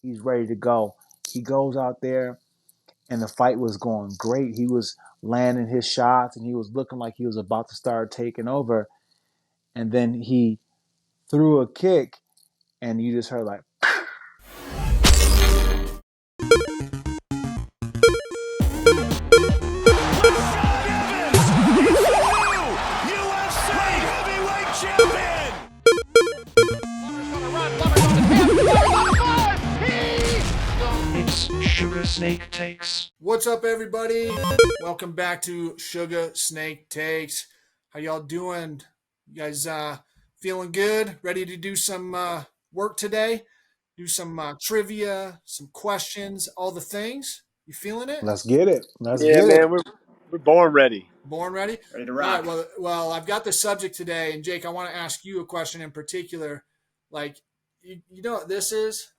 He's ready to go. He goes out there, and the fight was going great. He was landing his shots, and he was looking like he was about to start taking over. And then he threw a kick, and you just heard like, Rashad Evans is the new UFC heavyweight champion. Plummer's gonna run. Plummer's on the 10. Plummer's on the 5. It's Sugar Snake Takes. What's up, everybody? Welcome back to Suga Snake Takes. How y'all doing? You guys feeling good? Ready to do some work today? Do some trivia, some questions, all the things? You feeling it? let's get it. Let's Yeah, get it. man, we're born ready. Born ready? Ready to All rock. right, well, I've got the subject today, and Jake, I want to ask you a question in particular. Like, you know what this is?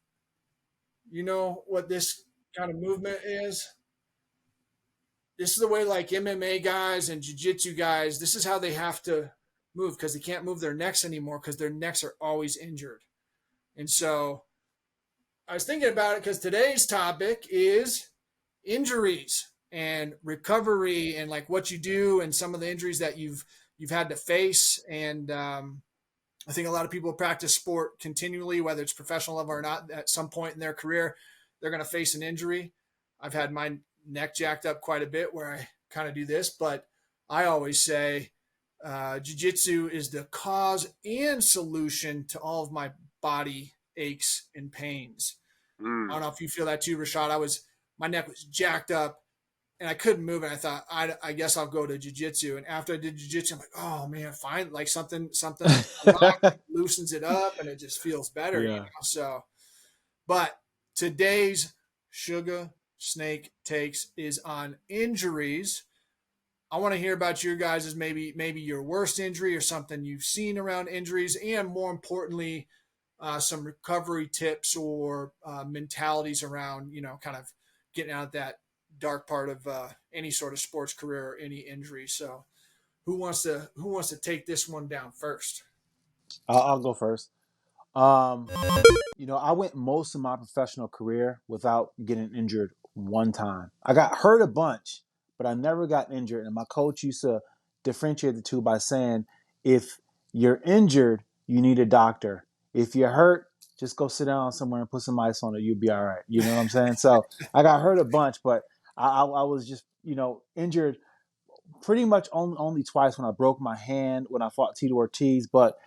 You know what this kind of movement is? This is the way like MMA guys and jiu-jitsu guys, this is how they have to move because they can't move their necks anymore because their necks are always injured. And so I was thinking about it because today's topic is injuries and recovery and like what you do and some of the injuries that you've had to face. And I think a lot of people practice sport continually, whether it's professional level or not. At some point in their career, they're going to face an injury. I've had my neck jacked up quite a bit where I kind of do this, but I always say jiu-jitsu is the cause and solution to all of my body aches and pains. I don't know if you feel that too, Rashad. My neck was jacked up and I couldn't move, and I thought, I guess I'll go to jiu-jitsu. And after I did jiu-jitsu, I'm like, oh man, fine, like something loosens it up, and it just feels better. Yeah. So, but today's Sugar Snake Takes is on injuries. I want to hear about your guys' maybe your worst injury or something you've seen around injuries, and more importantly, some recovery tips or mentalities around, kind of getting out of that dark part of any sort of sports career or any injury. So who wants to take this one down first? I'll go first. I went most of my professional career without getting injured one time. I got hurt a bunch, but I never got injured. And my coach used to differentiate the two by saying, if you're injured, you need a doctor. If you're hurt, just go sit down somewhere and put some ice on it. You'll be all right. You know what I'm saying? So I got hurt a bunch, but I was just, injured pretty much only twice when I broke my hand when I fought Tito Ortiz. But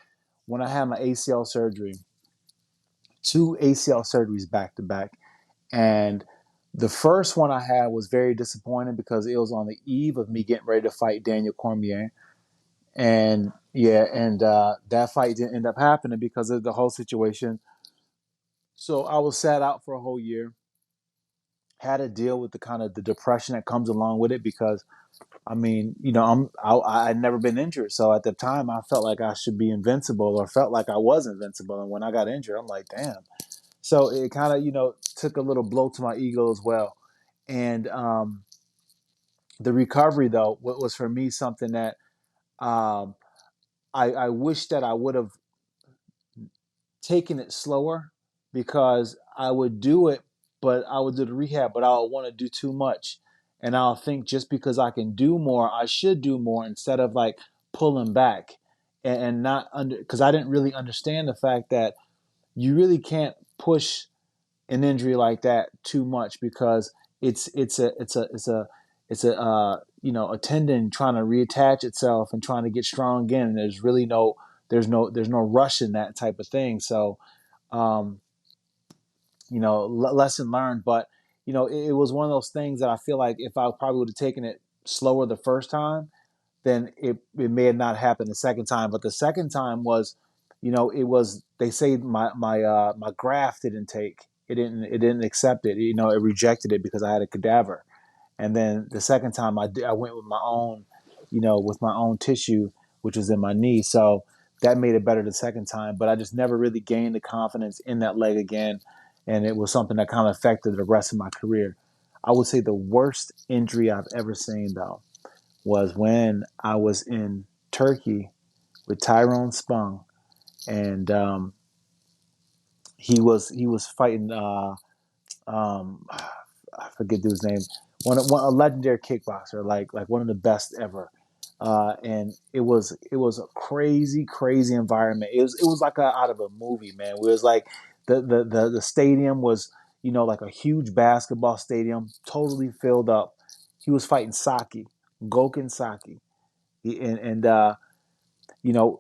when I had my ACL surgery, 2 ACL surgeries back to back. And the first one I had was very disappointing because it was on the eve of me getting ready to fight Daniel Cormier. And that fight didn't end up happening because of the whole situation. So I was sat out for a whole year, had to deal with the kind of the depression that comes along with it because, I'd never been injured. So at the time I felt like I should be invincible or felt like I was invincible. And when I got injured, I'm like, damn. So it kind of, took a little blow to my ego as well. And the recovery, though, was for me something that I wish that I would have taken it slower because I would do it, but I would do the rehab, but I would want to do too much. And I'll think just because I can do more, I should do more instead of like pulling back and not because I didn't really understand the fact that you really can't push an injury like that too much because it's a tendon trying to reattach itself and trying to get strong again. And there's really there's no rush in that type of thing. So, lesson learned. But it was one of those things that I feel like if I probably would have taken it slower the first time, then it may have not happened the second time. But the second time was, it was they say my graft didn't take. It didn't accept it. It rejected it because I had a cadaver. And then the second time I went with my own, with my own tissue, which was in my knee. So that made it better the second time. But I just never really gained the confidence in that leg again. And it was something that kind of affected the rest of my career. I would say the worst injury I've ever seen, though, was when I was in Turkey with Tyrone Spong. And he was fighting I forget dude's name. One a legendary kickboxer, like one of the best ever. And it was a crazy environment. It was like out of a movie, man. It was like the stadium was like a huge basketball stadium, totally filled up. He was fighting Saki, Goken Saki, and you know,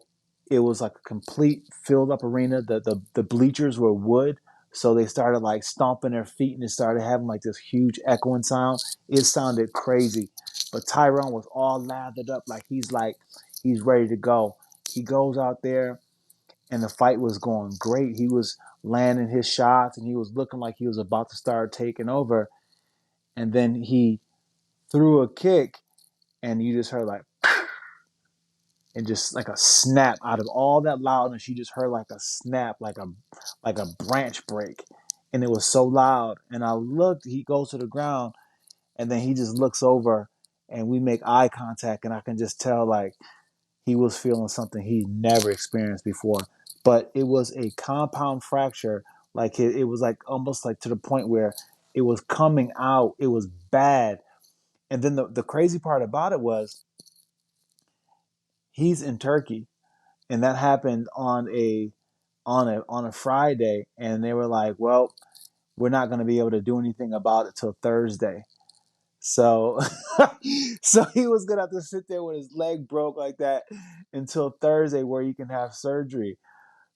it was like a complete filled up arena. The bleachers were wood, so they started like stomping their feet and it started having like this huge echoing sound. It sounded crazy, but Tyrone was all lathered up like he's ready to go. He goes out there and the fight was going great. He was landing his shots and he was looking like he was about to start taking over. And then he threw a kick and you just heard like and just like a snap out of all that loudness. You just heard like a snap, like a branch break, and it was so loud. And I looked. He goes to the ground, and then he just looks over, and we make eye contact, and I can just tell like he was feeling something he never experienced before. But it was a compound fracture. Like it was like almost like to the point where it was coming out. It was bad. And then the crazy part about it was he's in Turkey and that happened on a Friday, and they were like, "Well, we're not going to be able to do anything about it till Thursday." So, so he was gonna have to sit there with his leg broke like that until Thursday, where he can have surgery.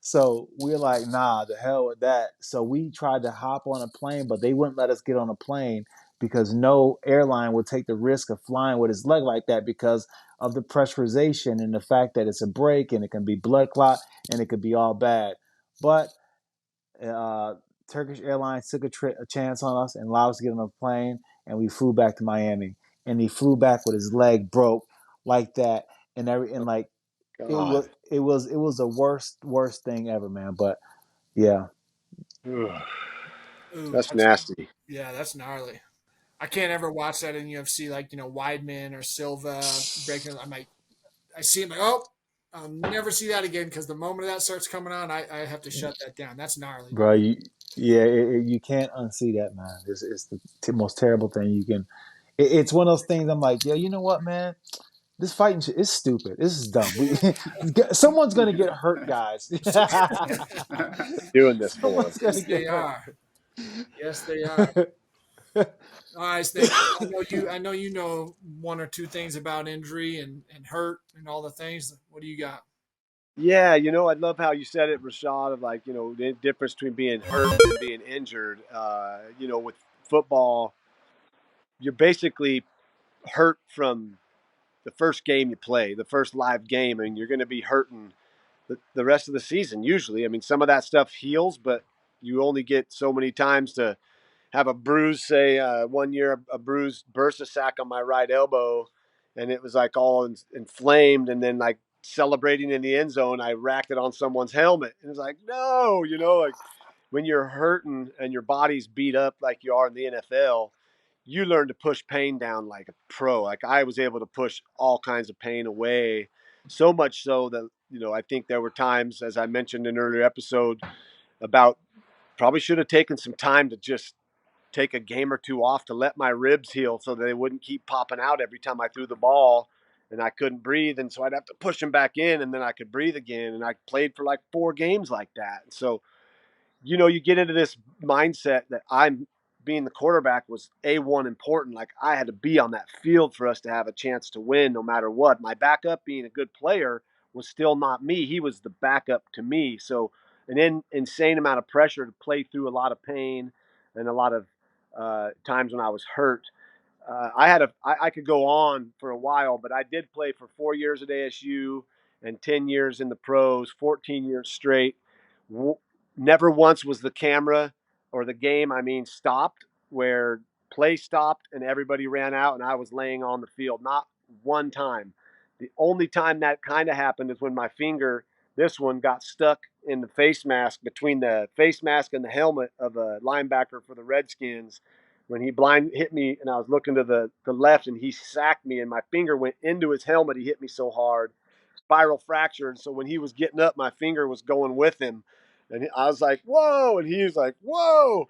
So we're like, nah, the hell with that. So we tried to hop on a plane, but they wouldn't let us get on a plane because no airline would take the risk of flying with his leg like that because of the pressurization and the fact that it's a break and it can be blood clot and it could be all bad. But uh, Turkish Airlines took a chance on us and allowed us to get on a plane, and we flew back to Miami. And he flew back with his leg broke like that, and like it God. was the worst thing ever, man. But yeah, Ugh, Ooh, that's nasty. yeah, that's gnarly. I can't ever watch that in UFC, like Weidman or Silva breaking. I'm like, I see him like, oh, I'll never see that again because the moment that starts coming on, I have to shut that down. That's gnarly, bro, dude. yeah, you can't unsee that, man. It's the most terrible thing you can. It's one of those things. I'm like, yeah, you know what, man? This fighting shit is stupid. This is dumb. Someone's gonna get hurt, guys. Doing this for. Someone's gonna Yes, get they hurt. are. Yes, they are. All right, Snake. I know you. I know you know one or two things about injury and hurt and all the things. What do you got? Yeah, I love how you said it, Rashad, of like, the difference between being hurt and being injured. With football, you're basically hurt from the first game you play, the first live game, and you're going to be hurting the rest of the season usually. I mean, some of that stuff heals, but you only get so many times to have a bruise. Say one year a bruised bursa sac on my right elbow, and it was like all inflamed, and then like celebrating in the end zone, I racked it on someone's helmet, and it's like no, like when you're hurting and your body's beat up like you are in the NFL, you learn to push pain down like a pro. Like I was able to push all kinds of pain away, so much so that I think there were times, as I mentioned in an earlier episode, about probably should have taken some time to just take a game or two off to let my ribs heal so they wouldn't keep popping out every time I threw the ball and I couldn't breathe. And so I'd have to push them back in and then I could breathe again. And I played for like 4 games like that. So you get into this mindset that I'm being the quarterback was A1 important. Like I had to be on that field for us to have a chance to win no matter what. My backup being a good player was still not me. He was the backup to me. So insane amount of pressure to play through a lot of pain and a lot of times when I was hurt. I could go on for a while, but I did play for 4 years at ASU and 10 years in the pros, 14 years straight. Never once was the camera or the game, stopped where play stopped and everybody ran out and I was laying on the field. Not one time. The only time that kind of happened is when my finger, this one, got stuck in the face mask between the face mask and the helmet of a linebacker for the Redskins when he blind hit me and I was looking to the left and he sacked me and my finger went into his helmet. He hit me so hard, spiral fracture. And so when he was getting up, my finger was going with him. And I was like, whoa. And he was like, whoa.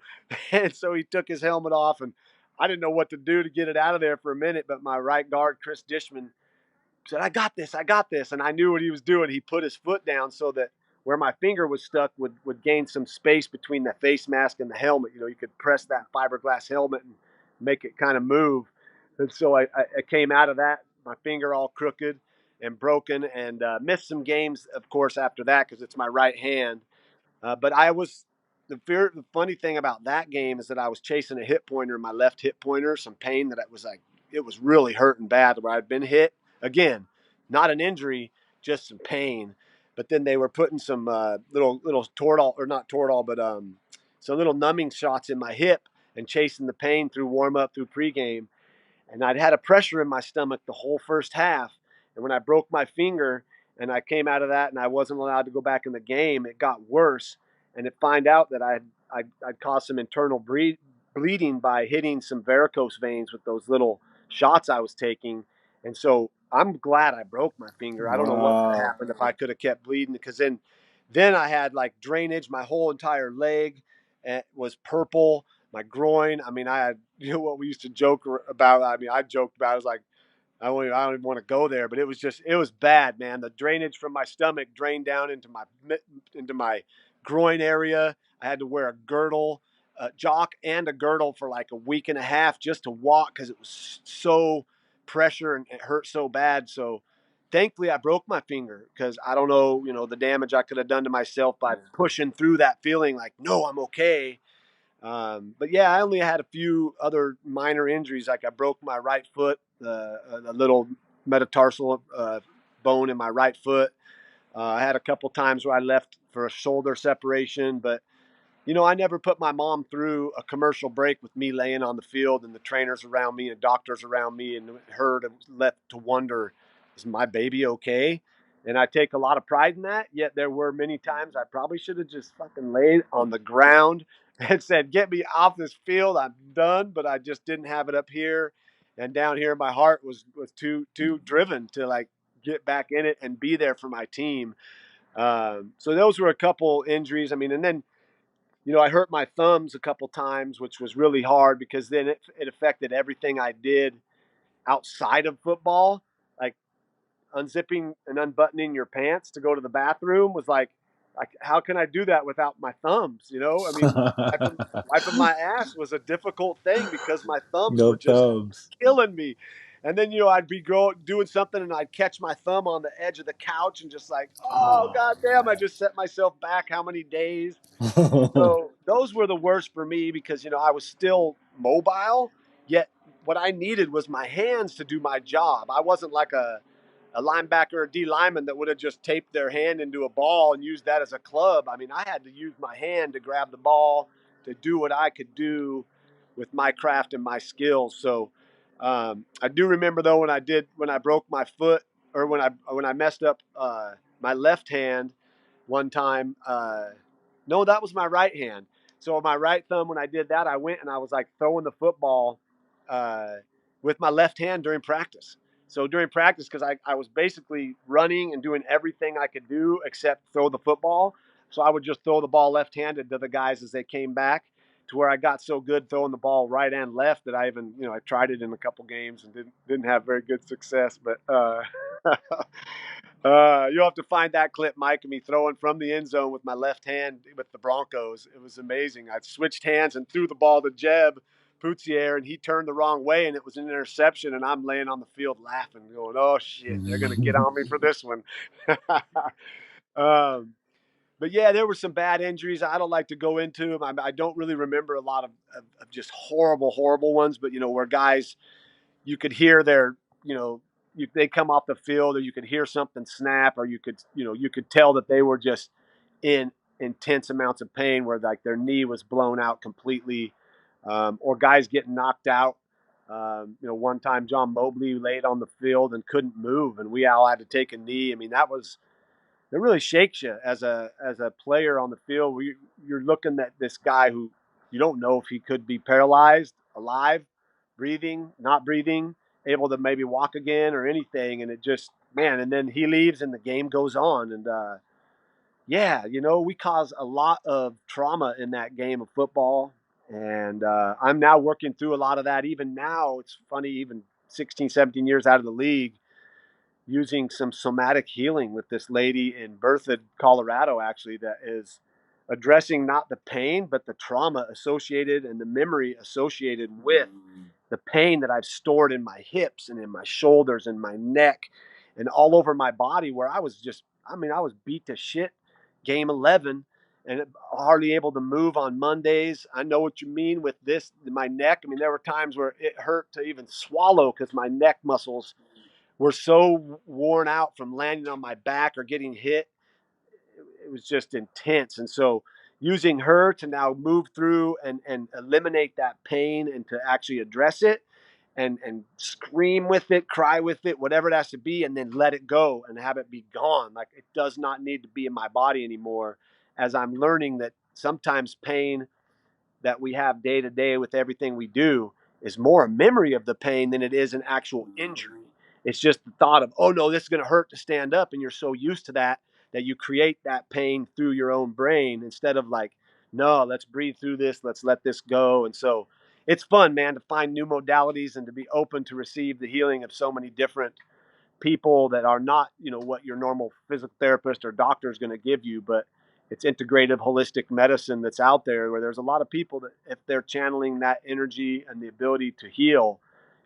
And so he took his helmet off, and I didn't know what to do to get it out of there for a minute. But my right guard, Chris Dishman, said, I got this. I got this. And I knew what he was doing. He put his foot down so that where my finger was stuck would gain some space between the face mask and the helmet. You could press that fiberglass helmet and make it kind of move. And so I came out of that, my finger all crooked and broken, and missed some games, of course, after that because it's my right hand. But I was the funny thing about that game is that I was chasing a hip pointer in my left hip pointer, some pain that it was really hurting bad where I'd been hit again, not an injury, just some pain. But then they were putting some little Toradol, or not Toradol, but some little numbing shots in my hip and chasing the pain through warm up through pregame. And I'd had a pressure in my stomach the whole first half. And when I broke my finger and I came out of that and I wasn't allowed to go back in the game, it got worse. And it find out that I'd caused some internal bleeding by hitting some varicose veins with those little shots I was taking. And so I'm glad I broke my finger. I don't know what would have Wow. happened if I could have kept bleeding, because then I had like drainage. My whole entire leg was purple. My groin. I mean, I had, what we used to joke about. I mean, I joked about it. I was like, I don't even want to go there, but it was bad, man. The drainage from my stomach drained down into my groin area. I had to wear a girdle, a jock and a girdle for like a week and a half just to walk because it was so pressure and it hurt so bad. So thankfully I broke my finger because I don't know, the damage I could have done to myself by pushing through that feeling like, no, I'm okay. But yeah, I only had a few other minor injuries. Like I broke my right foot, a little metatarsal bone in my right foot. I had a couple times where I left for a shoulder separation, but I never put my mom through a commercial break with me laying on the field and the trainers around me and doctors around me, and her to left to wonder, is my baby okay? And I take a lot of pride in that. Yet there were many times I probably should have just fucking laid on the ground and said, "Get me off this field. I'm done." But I just didn't have it up here, and down here, my heart was too driven to like get back in it and be there for my team. So those were a couple injuries. I mean, and then I hurt my thumbs a couple times, which was really hard because then it affected everything I did outside of football. Like unzipping and unbuttoning your pants to go to the bathroom was like how can I do that without my thumbs? I mean, wiping my ass was a difficult thing because my thumbs No were just thumbs. killing me. And then I'd be doing something and I'd catch my thumb on the edge of the couch and just like, oh Oh. goddamn, I just set myself back how many days. So those were the worst for me because I was still mobile, yet what I needed was my hands to do my job. I wasn't like a linebacker or D lineman that would have just taped their hand into a ball and used that as a club. I mean, I had to use my hand to grab the ball, to do what I could do with my craft and my skills. So I do remember though when I broke my foot, or when I messed up my left hand one time. No, that was my right hand. So my right thumb, when I did that, I went and I was like throwing the football uh, with my left hand during practice. So during practice, because I was basically running and doing everything I could do except throw the football. So I would just throw the ball left-handed to the guys as they came back, to where I got so good throwing the ball right and left that I even, I tried it in a couple games and didn't have very good success. But you'll have to find that clip, Mike, of me throwing from the end zone with my left hand with the Broncos. It was amazing. I switched hands and threw the ball to Jeb Poutier, and he turned the wrong way, and it was an interception, and I'm laying on the field laughing, going, oh, shit, they're going to get on me for this one. um, but, yeah, there were some bad injuries. I don't like to go into them. I don't really remember a lot of just horrible, horrible ones, but, where guys, you could hear their, they come off the field, or you could hear something snap, or you could tell that they were just in intense amounts of pain, where like their knee was blown out completely, or guys getting knocked out. One time John Mobley laid on the field and couldn't move, and we all had to take a knee. I mean, that really shakes you as a player on the field. You're looking at this guy who you don't know if he could be paralyzed, alive, breathing, not breathing, able to maybe walk again or anything. And it just, man, and then he leaves and the game goes on. And yeah, we cause a lot of trauma in that game of football. And I'm now working through a lot of that. Even now, it's funny, even 16, 17 years out of the league, using some somatic healing with this lady in Berthoud, Colorado, actually, that is addressing not the pain, but the trauma associated and the memory associated with the pain that I've stored in my hips and in my shoulders and my neck and all over my body, where I was I was beat to shit game 11 and hardly able to move on Mondays. I know what you mean with this, my neck. I mean, there were times where it hurt to even swallow because my neck muscles were so worn out from landing on my back or getting hit. It was just intense. And so using her to now move through and eliminate that pain and to actually address it and scream with it, cry with it, whatever it has to be, and then let it go and have it be gone. Like, it does not need to be in my body anymore, as I'm learning that sometimes pain that we have day to day with everything we do is more a memory of the pain than it is an actual injury. It's just the thought of, oh no, this is going to hurt to stand up. And you're so used to that you create that pain through your own brain instead of like, no, let's breathe through this. Let's let this go. And so it's fun, man, to find new modalities and to be open to receive the healing of so many different people that are not, what your normal physical therapist or doctor is going to give you, but it's integrative holistic medicine that's out there, where there's a lot of people that, if they're channeling that energy and the ability to heal,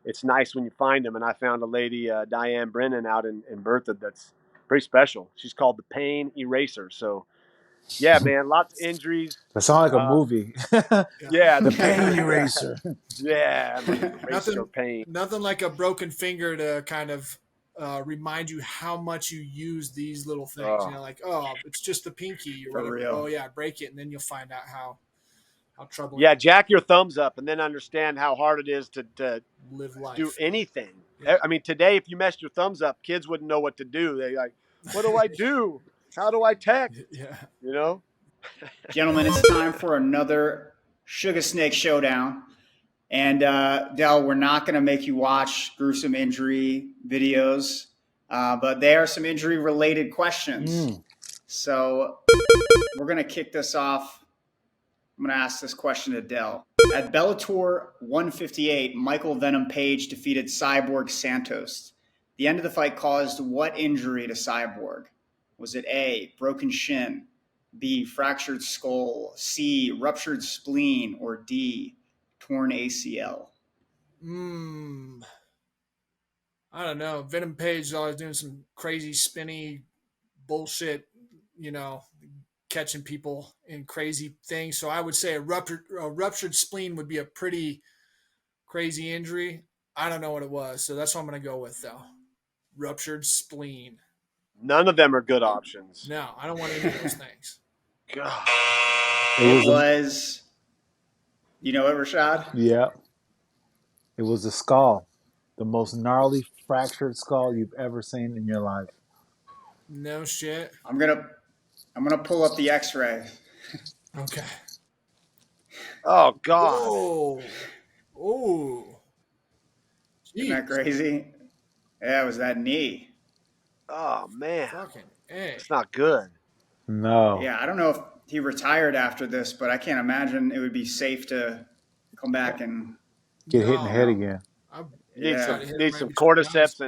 it's nice when you find them. And I found a lady, Diane Brennan, out in Berthoud, that's pretty special. She's called the Pain Eraser. So yeah, man, lots of injuries. That sounds like a Uh, movie. yeah, The Pain Eraser. yeah, I'm gonna erase your pain. Nothing like a broken finger to kind of remind you how much you use these little things. Oh. Like, oh, it's just the pinky or For whatever. real. Oh yeah, break it, and then you'll find out how troubling. Yeah, jack your thumbs up and then understand how hard it is to live life. do anything. Yeah. I mean, today, if you messed your thumbs up, kids wouldn't know what to do. They like, what do I do? How do I text? Yeah. Gentlemen, it's time for another Sugar Snake Showdown. And Del, we're not going to make you watch gruesome injury videos, but they are some injury-related questions. So we're going to kick this off. I'm going to ask this question to Del. At Bellator 158, Michael Venom Page defeated Cyborg Santos. The end of the fight caused what injury to Cyborg? Was it A, broken shin, B, fractured skull, C, ruptured spleen, or D, torn ACL? I don't know. Venom Page is always doing some crazy spinny bullshit, catching people in crazy things. So I would say a ruptured spleen would be a pretty crazy injury. I don't know what it was, so that's what I'm going to go with, though. Ruptured spleen. None of them are good options. No, I don't want any of those things. God. It was, you know it, Rashad? Yeah. It was the skull. The most gnarly fractured skull you've ever seen in your life. No shit. I'm gonna pull up the X-ray. Okay. Oh, God. Oh. Isn't that crazy? Yeah, it was that knee. Oh, man. Fucking A. It's not good. No. Yeah, I don't know if he retired after this, but I can't imagine it would be safe to come back and Get hit in the head again. Need some cordyceps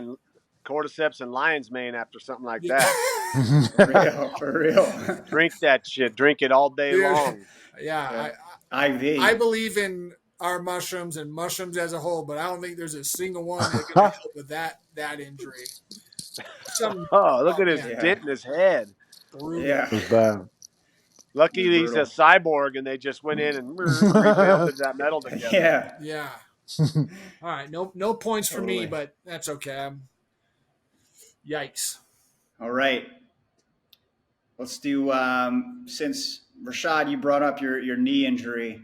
and lion's mane after something like that. For real. Drink that shit. Drink it all day long. Yeah. IV. I believe in our mushrooms and mushrooms as a whole, but I don't think there's a single one that can help with that injury. Look at his dent in his head. Yeah. It's bad. Lucky he's a cyborg and they just went in and remelted that metal together. Yeah. All right. No points for me, but that's okay. Yikes. All right. Let's do, since Rashad, you brought up your knee injury,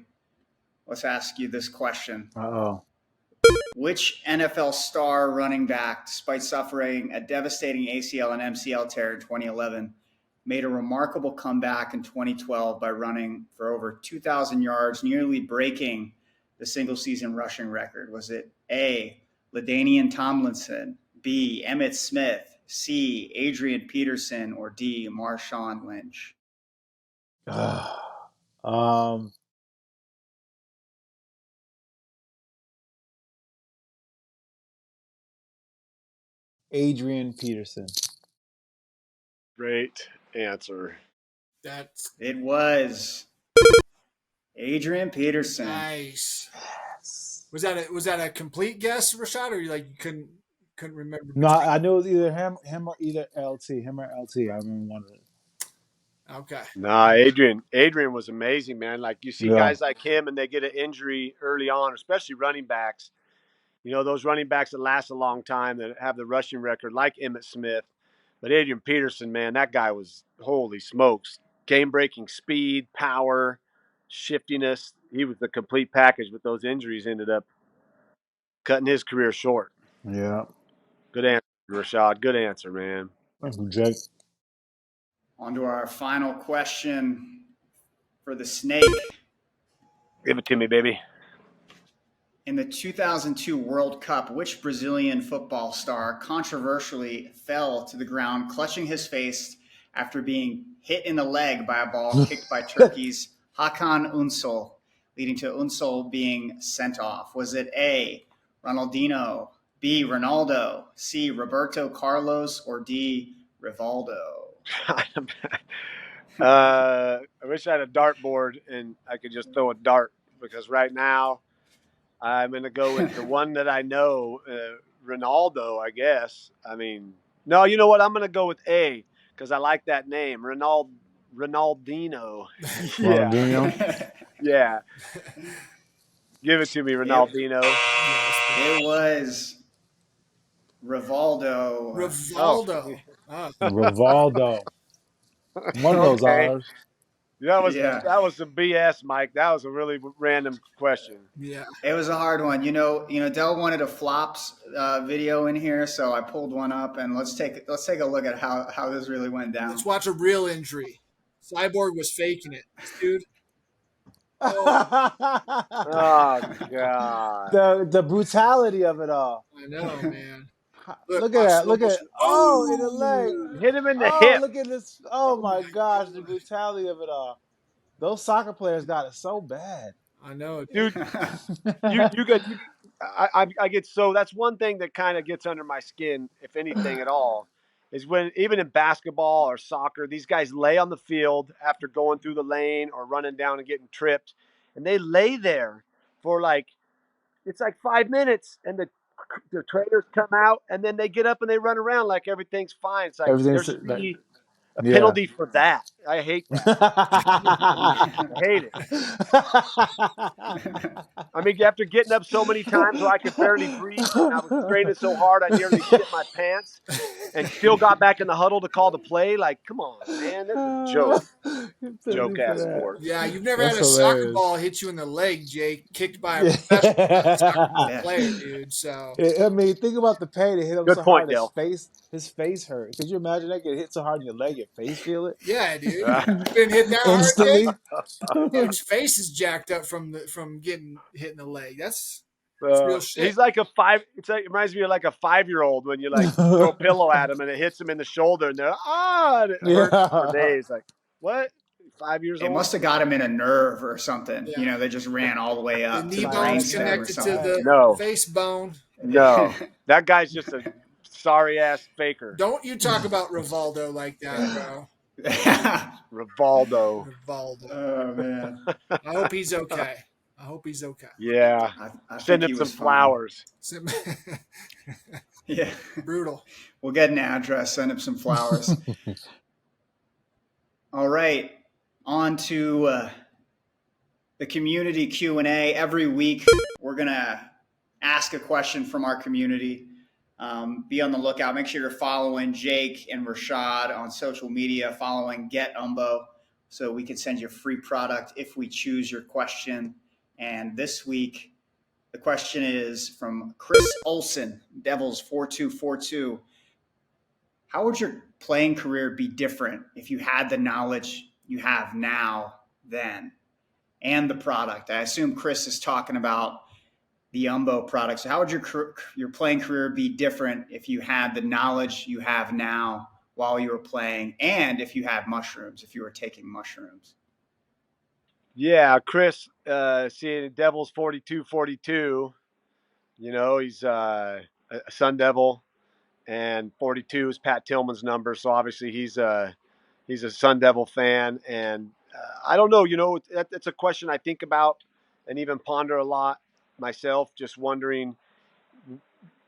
let's ask you this question. Uh-oh. Which NFL star running back, despite suffering a devastating ACL and MCL tear in 2011, made a remarkable comeback in 2012 by running for over 2,000 yards, nearly breaking the single-season rushing record? Was it A, LaDainian Tomlinson, B, Emmitt Smith, C, Adrian Peterson, or D, Marshawn Lynch? um, Adrian Peterson. Great answer. That's It was Adrian Peterson. nice. Was that a complete guess, Rashad, or you couldn't remember? No, I knew it was either him or either LT, him or LT. I remember one of it. Okay. Nah, Adrian was amazing, man. Like you see Yeah. guys like him and they get an injury early on, especially running backs. You know, those running backs that last a long time that have the rushing record like Emmitt Smith. But Adrian Peterson, man, that guy was, holy smokes. Game-breaking speed, power, shiftiness. He was the complete package, but those injuries ended up cutting his career short. Yeah. Good answer, Rashad. Good answer, man. Thank you, Jake. On to our final question for the snake. Give it to me, baby. In the 2002 World Cup, which Brazilian football star controversially fell to the ground, clutching his face after being hit in the leg by a ball kicked by Turkey's Hakan Ünsal, leading to Ünsal being sent off? Was it A, Ronaldinho, B, Ronaldo, C, Roberto Carlos, or D, Rivaldo? I wish I had a dartboard and I could just throw a dart because right now I'm going to go with the one that I know, Ronaldo, I guess. I mean, no, you know what? I'm going to go with A because I like that name, Ronaldinho. Yeah, Ronaldinho. yeah. Give it to me, Ronaldinho. It was Rivaldo. Rivaldo. Oh. Rivaldo. One of those Okay. R's. That was some BS, Mike. That was a really random question. Yeah. It was a hard one. Dell wanted a flops video in here, so I pulled one up, and let's take a look at how this really went down. Let's watch a real injury. Cyborg was faking it, dude. Oh God. The brutality of it all. I know, man. Look at that. Look at in the leg. Hit him in the Oh, hip. look at this. Oh my gosh, the brutality of it all. Those soccer players got it so bad. I know, Dude. I get so that's one thing that kind of gets under my skin, if anything at all, is when even in basketball or soccer, these guys lay on the field after going through the lane or running down and getting tripped, and they lay there for it's like 5 minutes, and the trainers come out, and then they get up and they run around like everything's fine. It's like there Everything's should be a yeah. penalty for that. I hate that. I hate it. I mean, after getting up so many times where I could barely breathe and I was straining so hard I nearly shit my pants and still got back in the huddle to call the play. Like, come on, man. That's a joke. Joke-ass sport. Yeah, you've never That's had a soccer hilarious. ball hit you in the leg, Jake, kicked by a professional soccer player, dude. So I mean, think about the pain. It hit him Good so point, hard, Dale. his face hurt. Could you imagine that get hit so hard in your leg, your face feel it yeah, dude. You've been hit that hard, instantly? Jake? Your face is jacked up from getting hit in the leg. That's real shit. He's like it reminds me of like a 5-year-old when you throw a pillow at him and it hits him in the shoulder and they're and it hurts for days. Like, what? 5 years It old? must have got him in a nerve or something. Yeah. They just ran all the way up The to knee the bone's brainstem or connected to something. the No. face bone. No. That guy's just a sorry-ass faker. Don't you talk about Rivaldo like that, bro. Rivaldo. Rivaldo. Oh man. I hope he's okay. Yeah. I Send think he him some was fine. flowers. Yeah. Brutal. We'll get an address, send him some flowers. All right. On to the community Q&A. Every week, we're going to ask a question from our community. Be on the lookout. Make sure you're following Jake and Rashad on social media, following Get Umbo, so we can send you a free product if we choose your question. And this week, the question is from Chris Olson, Devils 4242. How would your playing career be different if you had the knowledge you have now then and the product? I assume Chris is talking about the Umbo product. So how would your playing career be different if you had the knowledge you have now while you were playing and if you had mushrooms, if you were taking mushrooms? Yeah, Chris, seeing Devils 42-42. He's a Sun Devil, and 42 is Pat Tillman's number. So obviously he's a Sun Devil fan, and I don't know. That's a question I think about and even ponder a lot myself. Just wondering,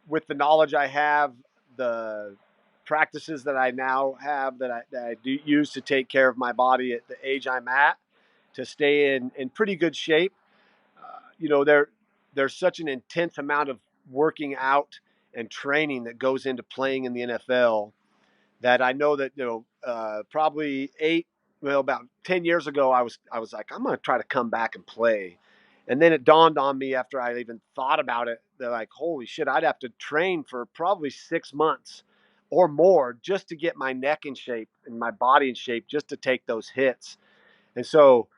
with the knowledge I have, the practices that I now have that I do use to take care of my body at the age I'm at, to stay in pretty good shape. There's such an intense amount of working out and training that goes into playing in the NFL, that I know that probably about 10 years ago, I was like, I'm going to try to come back and play, and then it dawned on me after I even thought about it, that like, holy shit, I'd have to train for probably 6 months or more just to get my neck in shape and my body in shape, just to take those hits. And so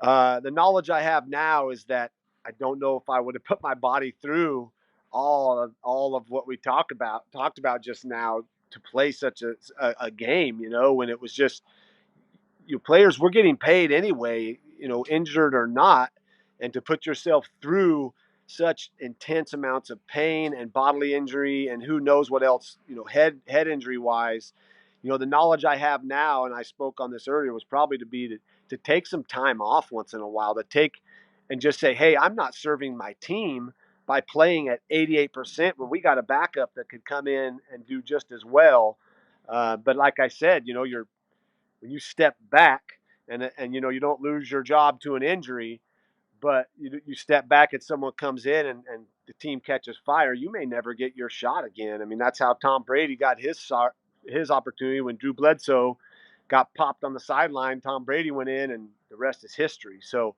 the knowledge I have now is that I don't know if I would have put my body through all of what we talked about just now, to play such a game, when it was just, players were getting paid anyway, injured or not, and to put yourself through such intense amounts of pain and bodily injury, and who knows what else, head injury wise. The knowledge I have now, and I spoke on this earlier, was probably to take some time off once in a while, to take and just say, hey, I'm not serving my team by playing at 88% when we got a backup that could come in and do just as well. But like I said, when you step back, and you don't lose your job to an injury, but you step back and someone comes in, and the team catches fire, you may never get your shot again. I mean, that's how Tom Brady got his opportunity when Drew Bledsoe got popped on the sideline. Tom Brady went in, and the rest is history. So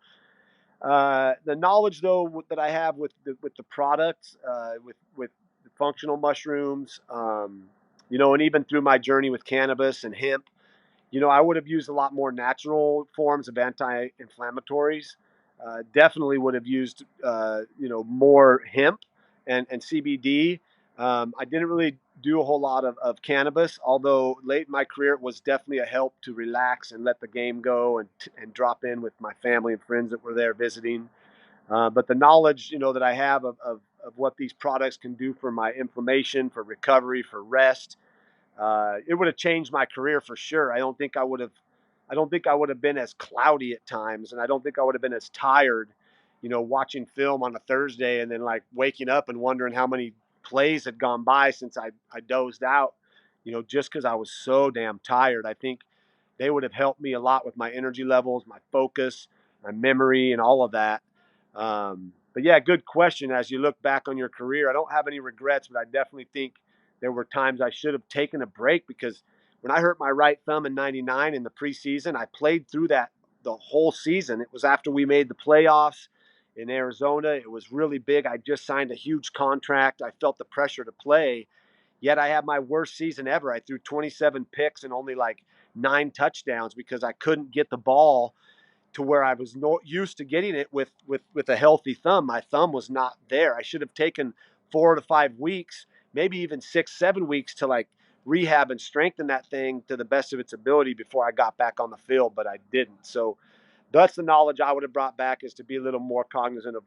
the knowledge, though, that I have with the products, with the functional mushrooms, and even through my journey with cannabis and hemp, I would have used a lot more natural forms of anti-inflammatories. Definitely would have used, more hemp and CBD. I didn't really do a whole lot of cannabis, although late in my career it was definitely a help to relax and let the game go, and drop in with my family and friends that were there visiting. But the knowledge, that I have of what these products can do for my inflammation, for recovery, for rest, it would have changed my career for sure. I don't think I would have. I don't think I would have been as cloudy at times, and I don't think I would have been as tired, watching film on a Thursday and then like waking up and wondering how many plays had gone by since I dozed out, just because I was so damn tired. I think they would have helped me a lot with my energy levels, my focus, my memory, and all of that. But yeah, good question. As you look back on your career, I don't have any regrets, but I definitely think there were times I should have taken a break, because when I hurt my right thumb in '99 in the preseason, I played through that the whole season. It was after we made the playoffs in Arizona. It was really big. I just signed a huge contract. I felt the pressure to play. Yet I had my worst season ever. I threw 27 picks and only like 9 touchdowns, because I couldn't get the ball to where I was used to getting it with a healthy thumb. My thumb was not there. I should have taken 4 to 5 weeks, maybe even 6, 7 weeks, to like rehab and strengthen that thing to the best of its ability before I got back on the field, but I didn't. So that's the knowledge I would have brought back, is to be a little more cognizant of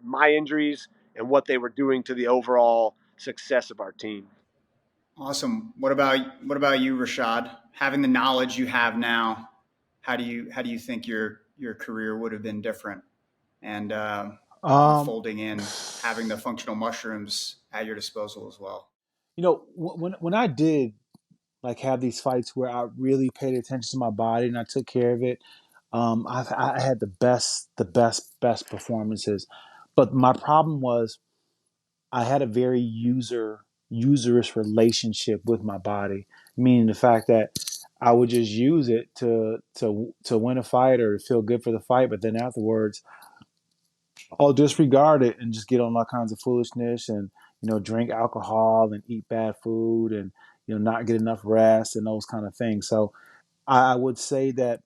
my injuries and what they were doing to the overall success of our team. Awesome. What about you, Rashad? Having the knowledge you have now, how do you think your career would have been different? And Um, folding in having the functional mushrooms at your disposal as well. when I did like have these fights where I really paid attention to my body and I took care of it, I had the best performances. But my problem was I had a very userish relationship with my body, meaning the fact that I would just use it to win a fight or feel good for the fight, but then afterwards I'll disregard it and just get on all kinds of foolishness and drink alcohol and eat bad food and not get enough rest and those kind of things. So I would say that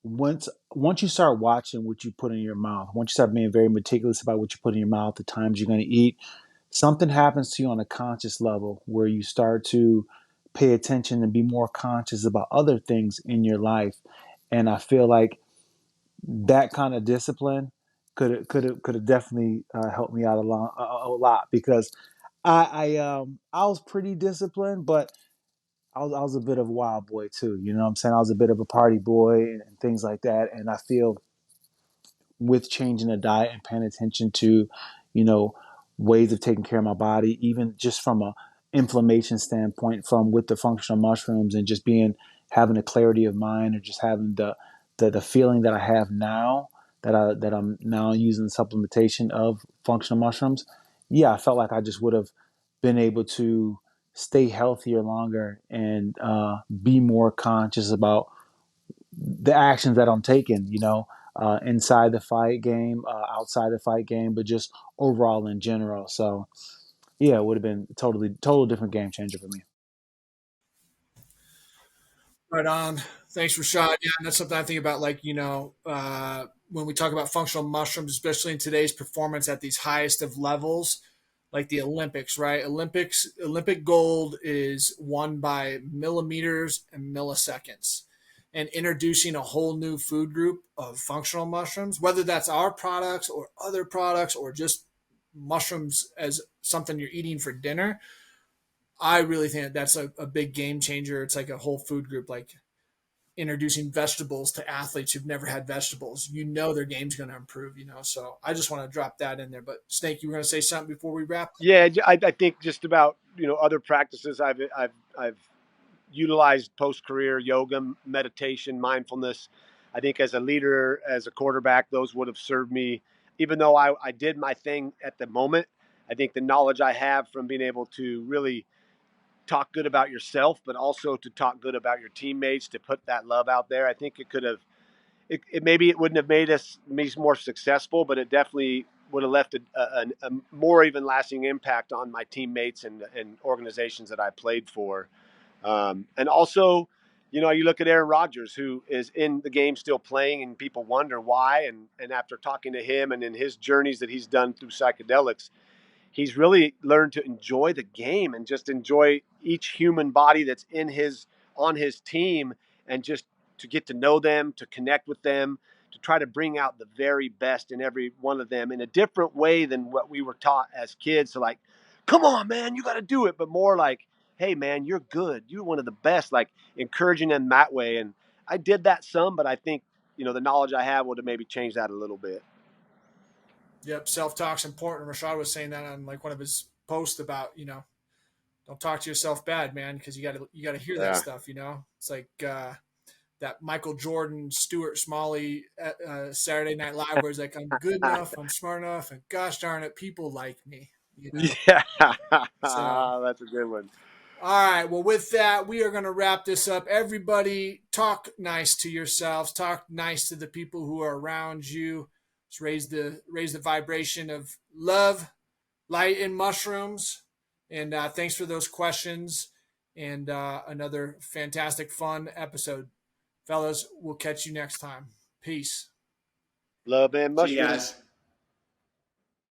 once you start watching what you put in your mouth, once you start being very meticulous about what you put in your mouth, the times you're going to eat, something happens to you on a conscious level where you start to pay attention and be more conscious about other things in your life. And I feel like that kind of discipline could have definitely helped me out a lot because I was pretty disciplined, but I was a bit of a wild boy too. You know what I'm saying? I was a bit of a party boy and things like that. And I feel with changing the diet and paying attention to, you know, ways of taking care of my body, even just from a inflammation standpoint, from with the functional mushrooms and just having a clarity of mind or just having the feeling that I have now that I'm now using the supplementation of functional mushrooms. Yeah, I felt like I just would have been able to stay healthier longer and be more conscious about the actions that I'm taking, inside the fight game, outside the fight game, but just overall in general. So yeah, it would have been total different game changer for me. Right on. Thanks, Rashad. Yeah, and that's something I think about. Like, when we talk about functional mushrooms, especially in today's performance at these highest of levels, like the Olympics, right? Olympic gold is won by millimeters and milliseconds. And introducing a whole new food group of functional mushrooms, whether that's our products or other products or just mushrooms as something you're eating for dinner, I really think that's a big game changer. It's like a whole food group, like introducing vegetables to athletes who've never had vegetables. Their game's going to improve. So I just want to drop that in there. But Snake, you were going to say something before we wrap? Yeah, I think just about other practices I've utilized post career: yoga, meditation, mindfulness. I think as a leader, as a quarterback, those would have served me. Even though I did my thing at the moment, I think the knowledge I have from being able to really talk good about yourself, but also to talk good about your teammates, to put that love out there. I think it could have, maybe it wouldn't have made me more successful, but it definitely would have left a more even lasting impact on my teammates and organizations that I played for. And also, you look at Aaron Rodgers, who is in the game still playing, and people wonder why. And after talking to him and in his journeys that he's done through psychedelics, he's really learned to enjoy the game and just enjoy each human body that's on his team, and just to get to know them, to connect with them, to try to bring out the very best in every one of them in a different way than what we were taught as kids. So like, come on, man, you got to do it. But more like, hey, man, you're good. You're one of the best, like encouraging them that way. And I did that some, but I think, the knowledge I have would have maybe changed that a little bit. Yep. Self-talk's important. Rashad was saying that on like one of his posts about, don't talk to yourself bad, man, because you gotta hear that Yeah. stuff. It's like that Michael Jordan, Stuart Smalley Saturday Night Live, where he's like, I'm good enough, I'm smart enough, and gosh darn it, people like me. Yeah. So, That's a good one. all right. Well, with that, we are going to wrap this up. Everybody, talk nice to yourselves. Talk nice to the people who are around you. Just raise the vibration of love, light, and mushrooms. And thanks for those questions. And another fantastic, fun episode, fellas. We'll catch you next time. Peace. Love and See you mushrooms. guys.